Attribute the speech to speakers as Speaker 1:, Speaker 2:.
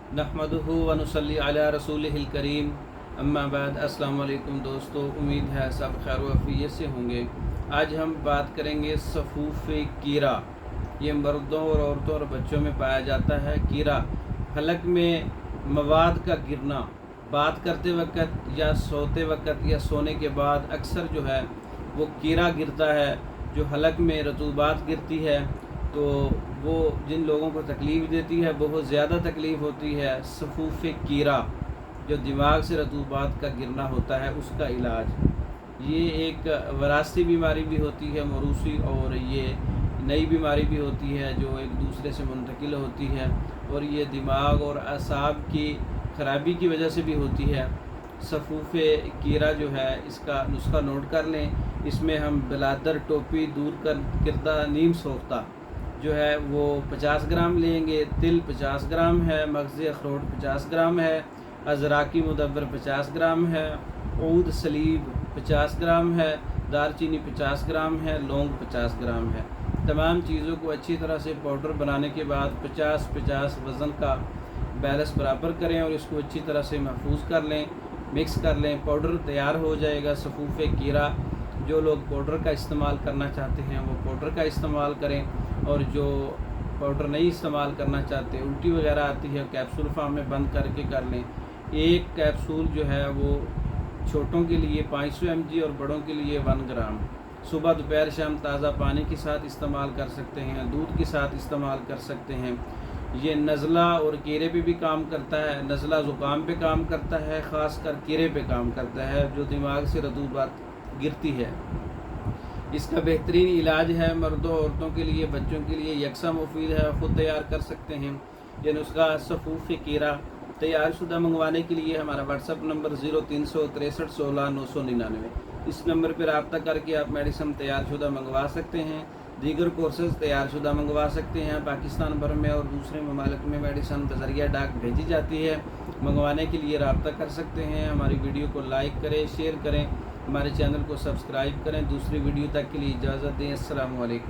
Speaker 1: नहमदुहु व नुसल्ली अला रसूलिहिल करीम। अम्मा बाद। अस्सलाम वालेकुम दोस्तों, उम्मीद है सब खैर व आफियत से होंगे। आज हम बात करेंगे सफूफ़ कीरा। ये मर्दों और औरतों और बच्चों में पाया जाता है। कीरा हलक में मवाद का गिरना, बात करते वक्त या सोते वक्त या सोने के बाद अक्सर जो है वो कीरा गिरता है, जो हलक में रतूबात गिरती है। तो वो जिन लोगों को तकलीफ़ देती है, बहुत ज़्यादा तकलीफ़ होती है। सफूफ़ कीरा जो दिमाग से रतूबात का गिरना होता है, उसका इलाज ये एक वरासती बीमारी भी होती है, मौरूसी, और ये नई बीमारी भी होती है जो एक दूसरे से मुंतकिल होती है, और ये दिमाग और असाब की ख़राबी की वजह से भी होती है। सफूफ़ कीरा जो है, इसका नुस्खा नोट कर लें। इसमें हम बिलादर, टोपी, दूर कर किरदा, नीम सोख्ता जो है वो 50 ग्राम लेंगे। तिल 50 ग्राम है, मगज़ अखरोट 50 ग्राम है, अज़राकी मुदब्बर 50 ग्राम है, ऊद सलीब 50 ग्राम है, दालचीनी 50 ग्राम है, लौंग 50 ग्राम है। तमाम चीज़ों को अच्छी तरह से पाउडर बनाने के बाद 50-50 वज़न का बैलेंस बराबर करें और इसको अच्छी तरह से महफूज कर लें, मिक्स कर लें। पाउडर तैयार हो जाएगा सफूफ़ कीरा। जो लोग पाउडर का इस्तेमाल करना चाहते हैं वो पाउडर का इस्तेमाल करें, और जो पाउडर नहीं इस्तेमाल करना चाहते, उल्टी वगैरह आती है, कैप्सूल फॉर्म में बंद करके कर लें। एक कैप्सूल जो है वो छोटों के लिए 500 mg और बड़ों के लिए 1 ग्राम सुबह दोपहर शाम ताज़ा पानी के साथ इस्तेमाल कर सकते हैं, दूध के साथ इस्तेमाल कर सकते हैं। ये नज़ला और कीड़े पे भी काम करता है। नज़ला ज़ुकाम पे काम करता है, ख़ास कर कीड़े पे काम करता है जो दिमाग से रतूबात गिरती है। इसका बेहतरीन इलाज है। मर्दों औरतों के लिए, बच्चों के लिए यकसा मुफीद है, ख़ुद तैयार कर सकते हैं। ये नुस्खा सफूफ़ कीरा तैयार शुदा मंगवाने के लिए हमारा व्हाट्सअप नंबर 0363 16 999, इस नंबर पर रब्ता करके आप मेडिसिन तैयार शुदा मंगवा सकते हैं। दीगर कोर्सेज़ तैयार शुदा मंगवा सकते हैं। पाकिस्तान भर में और दूसरे ममालिक में मेडिसिन बज़रिया डाक भेजी जाती है। मंगवाने के लिए रब्ता कर सकते हैं। हमारी वीडियो को लाइक करें, शेयर करें, हमारे चैनल को सब्सक्राइब करें। दूसरी वीडियो तक के लिए इजाज़त दें। अस्सलामु अलैकुम।